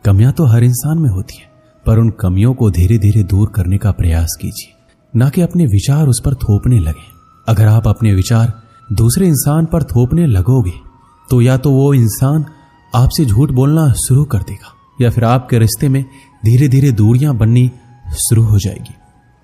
कमियां तो हर इंसान में होती हैं, पर उन कमियों को धीरे धीरे दूर करने का प्रयास कीजिए, ना कि अपने विचार उस पर थोपने लगे। अगर आप अपने विचार दूसरे इंसान पर थोपने लगोगे तो या तो वो इंसान आपसे झूठ बोलना शुरू कर देगा या फिर आपके रिश्ते में धीरे धीरे दूरियां बननी शुरू हो जाएगी।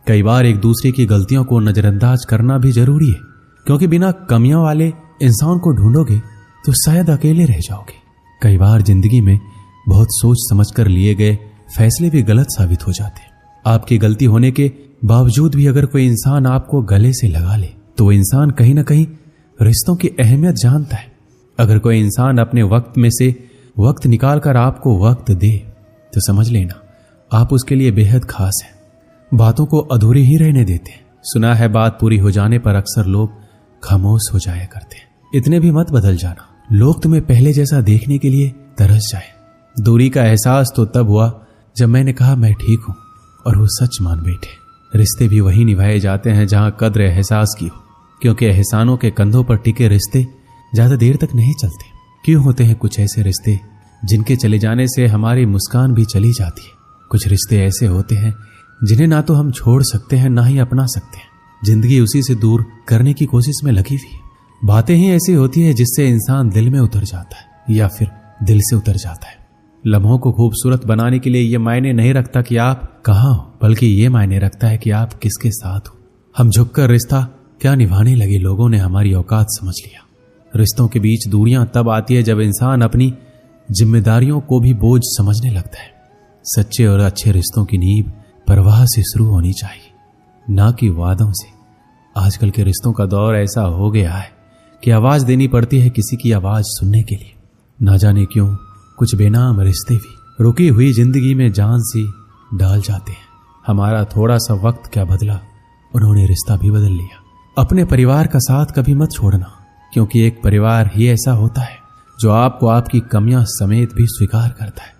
कई बार एक दूसरे की गलतियों को नजरअंदाज करना भी जरूरी है, क्योंकि बिना कमियों वाले इंसान को ढूंढोगे तो शायद अकेले रह जाओगे। कई बार जिंदगी में बहुत सोच समझकर लिए गए फैसले भी गलत साबित हो जाते हैं। आपकी गलती होने के बावजूद भी अगर कोई इंसान आपको गले से लगा ले तो वो इंसान कहीं ना कहीं रिश्तों की अहमियत जानता है। अगर कोई इंसान अपने वक्त में से वक्त निकालकर आपको वक्त दे तो समझ लेना आप उसके लिए बेहद खास हैं। बातों को अधूरी ही रहने देते हैं। सुना है बात पूरी हो जाने पर अक्सर लोग खामोश हो जाया करते हैं। इतने भी मत बदल जाना, लोग तुम्हें पहले जैसा देखने के लिए तरस जाए। दूरी का एहसास तो तब हुआ जब मैंने कहा मैं ठीक हूं और वो सच मान बैठे। रिश्ते भी वही निभाए जाते हैं जहां कद्र एहसास की हो, क्योंकि एहसानों के कंधों पर टिके रिश्ते ज्यादा देर तक नहीं चलते। क्यों होते हैं कुछ ऐसे रिश्ते जिनके चले जाने से हमारी मुस्कान भी चली जाती है। कुछ रिश्ते ऐसे होते हैं जिन्हें ना तो हम छोड़ सकते हैं ना ही अपना सकते हैं। जिंदगी उसी से दूर करने की कोशिश में लगी हुई है। बातें ही ऐसी होती है जिससे इंसान दिल में उतर जाता है या फिर दिल से उतर जाता है। लम्हों को खूबसूरत बनाने के लिए यह मायने नहीं रखता कि आप कहाँ हो, बल्कि ये मायने रखता है कि आप किसके साथ हो। हम झुककर रिश्ता क्या निभाने लगे लोगों ने हमारी औकात समझ लिया। रिश्तों के बीच दूरियां तब आती है जब इंसान अपनी जिम्मेदारियों को भी बोझ समझने लगता है। सच्चे और अच्छे रिश्तों की नींव परवाह से शुरू होनी चाहिए, ना कि वादों से। आजकल के रिश्तों का दौर ऐसा हो गया है कि आवाज देनी पड़ती है किसी की आवाज सुनने के लिए। ना जाने क्यों कुछ बेनाम रिश्ते भी रुकी हुई जिंदगी में जान सी डाल जाते हैं। हमारा थोड़ा सा वक्त क्या बदला, उन्होंने रिश्ता भी बदल लिया। अपने परिवार का साथ कभी मत छोड़ना, क्योंकि एक परिवार ही ऐसा होता है जो आपको आपकी कमियां समेत भी स्वीकार करता है।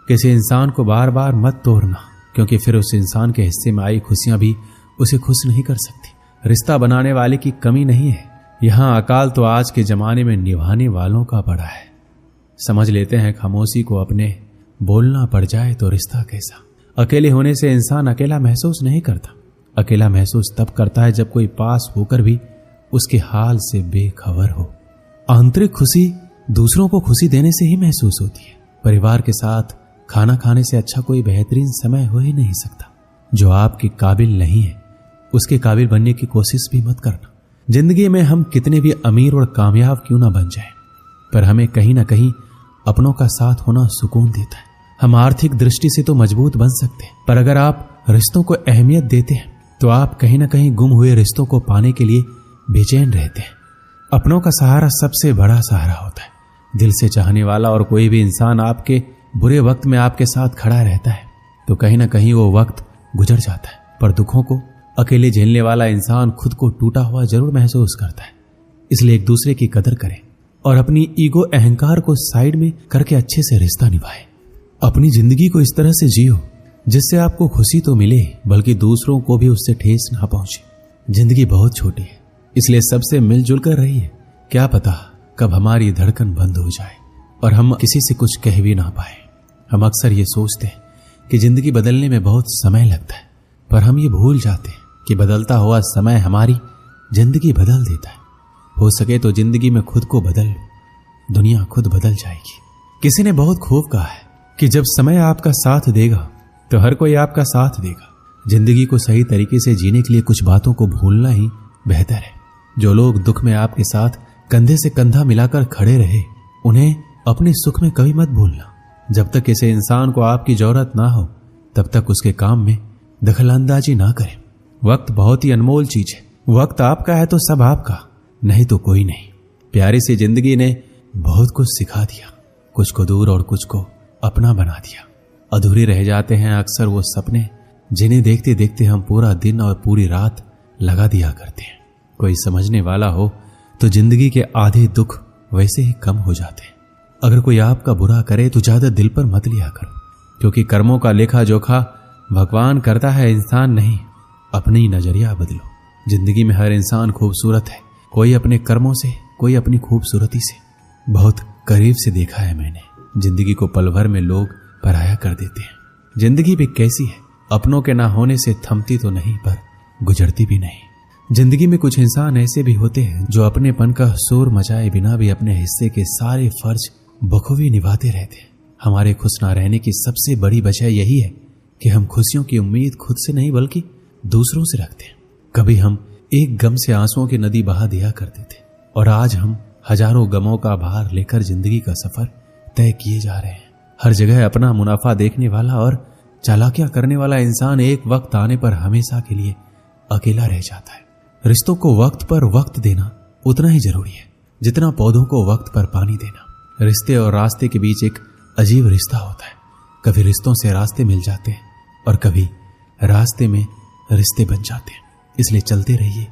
किसी इंसान को बार बार मत तोड़ना, क्योंकि फिर उस इंसान के हिस्से में आई खुशियां भी उसे खुश नहीं कर सकती। रिश्ता बनाने वाले की कमी नहीं है, यहां अकाल तो आज के जमाने में निभाने वालों का पड़ा है। समझ लेते हैं खामोशी को अपने, बोलना पड़ जाए तो रिश्ता कैसा। अकेले होने से इंसान अकेला महसूस नहीं करता। अकेला महसूस तब करता है जब कोई पास होकर भी उसके हाल से बेखबर हो। आंतरिक खुशी दूसरों को खुशी देने से ही महसूस होती है। परिवार के साथ खाना खाने से अच्छा कोई बेहतरीन समय हो ही नहीं सकता। जो आपके काबिल नहीं है उसके काबिल बनने की कोशिश भी मत करना। जिंदगी में हम कितने भी अमीर और कामयाब क्यों ना बन जाएं, पर हमें कहीं ना कहीं अपनों का साथ होना सुकून देता है। हम आर्थिक दृष्टि से तो मजबूत बन सकते हैं, पर अगर आप रिश्तों को अहमियत देते हैं तो आप कहीं ना कहीं गुम हुए रिश्तों को पाने के लिए बेचैन रहते हैं। अपनों का सहारा सबसे बड़ा सहारा होता है। दिल से चाहने वाला और कोई भी इंसान आपके बुरे वक्त में आपके साथ खड़ा रहता है तो कहीं ना कहीं वो वक्त गुजर जाता है, पर दुखों को अकेले झेलने वाला इंसान खुद को टूटा हुआ जरूर महसूस करता है। इसलिए एक दूसरे की कदर करें और अपनी ईगो अहंकार को साइड में करके अच्छे से रिश्ता निभाएं। अपनी जिंदगी को इस तरह से जियो जिससे आपको खुशी तो मिले बल्कि दूसरों को भी उससे ठेस ना पहुंचे। जिंदगी बहुत छोटी है, इसलिए सबसे मिलजुल कर रहिए। क्या पता कब हमारी धड़कन बंद हो जाए और हम किसी से कुछ कह भी ना पाए। हम अक्सर ये सोचते हैं कि जिंदगी बदलने में बहुत समय लगता है, पर हम ये भूल जाते हैं कि बदलता हुआ समय हमारी जिंदगी बदल देता है। हो सके तो जिंदगी में खुद को बदल लो, दुनिया खुद बदल जाएगी। किसी ने बहुत खूब कहा है कि जब समय आपका साथ देगा तो हर कोई आपका साथ देगा। जिंदगी को सही तरीके से जीने के लिए कुछ बातों को भूलना ही बेहतर है। जो लोग दुख में आपके साथ कंधे से कंधा मिलाकर खड़े रहे, उन्हें अपने सुख में कभी मत भूलना। जब तक किसी इंसान को आपकी जरूरत ना हो तब तक उसके काम में दखलंदाजी ना करें। वक्त बहुत ही अनमोल चीज है। वक्त आपका है तो सब आपका, नहीं तो कोई नहीं। प्यारी सी जिंदगी ने बहुत कुछ सिखा दिया, कुछ को दूर और कुछ को अपना बना दिया। अधूरे रह जाते हैं अक्सर वो सपने जिन्हें देखते देखते हम पूरा दिन और पूरी रात लगा दिया करते हैं। कोई समझने वाला हो तो जिंदगी के आधे दुख वैसे ही कम हो जाते हैं। अगर कोई आपका बुरा करे तो ज्यादा दिल पर मत लिया करो, क्योंकि कर्मों का लेखा जोखा भगवान करता है, इंसान नहीं। अपनी नजरिया बदलो। जिंदगी में हर इंसान खूबसूरत है, कोई अपने कर्मों से, कोई अपनी खूबसूरती से। बहुत करीब से देखा है मैंने जिंदगी को पल भर में लोग पराया कर देते हैं। जिंदगी भी कैसी है, अपनों के ना होने से थमती तो नहीं पर गुजरती भी नहीं। जिंदगी में कुछ इंसान ऐसे भी होते हैं जो अपनेपन का शोर मचाए बिना भी अपने हिस्से के सारे फर्ज बखूबी निभाते रहते हैं। हमारे खुश ना रहने की सबसे बड़ी वजह यही है कि हम खुशियों की उम्मीद खुद से नहीं बल्कि दूसरों से रखते हैं। कभी हम एक गम से आंसुओं की नदी बहा दिया करते थे और आज हम हजारों गमों का भार लेकर जिंदगी का सफर तय किए जा रहे हैं। हर जगह अपना मुनाफा देखने वाला और चालाकियां करने वाला इंसान एक वक्त आने पर हमेशा के लिए अकेला रह जाता है। रिश्तों को वक्त पर वक्त देना उतना ही जरूरी है जितना पौधों को वक्त पर पानी देना। रिश्ते और रास्ते के बीच एक अजीब रिश्ता होता है। कभी रिश्तों से रास्ते मिल जाते हैं और कभी रास्ते में रिश्ते बन जाते हैं। इसलिए चलते रहिए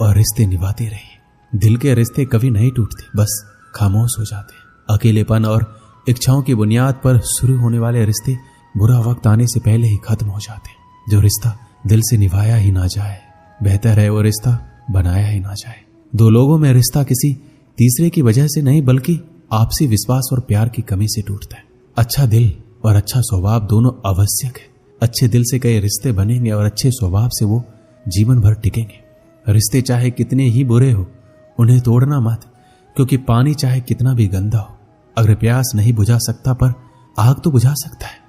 और रिश्ते निभाते रहिए। दिल के रिश्ते कभी नहीं टूटते, बस खामोश हो जाते हैं। अकेलेपन और इच्छाओं की बुनियाद पर शुरू होने वाले रिश्ते बुरा वक्त आने से पहले ही खत्म हो जाते हैं। जो रिश्ता दिल से निभाया ही ना जाए, बेहतर है वो रिश्ता बनाया ही ना जाए। दो लोगों में रिश्ता किसी तीसरे की वजह से नहीं बल्कि आपसी विश्वास और प्यार की कमी से टूटता है। अच्छा दिल और अच्छा स्वभाव दोनों आवश्यक है। अच्छे दिल से कई रिश्ते बनेंगे और अच्छे स्वभाव से वो जीवन भर टिकेंगे। रिश्ते चाहे कितने ही बुरे हो उन्हें तोड़ना मत, क्योंकि पानी चाहे कितना भी गंदा हो अगर प्यास नहीं बुझा सकता पर आग तो बुझा सकता है।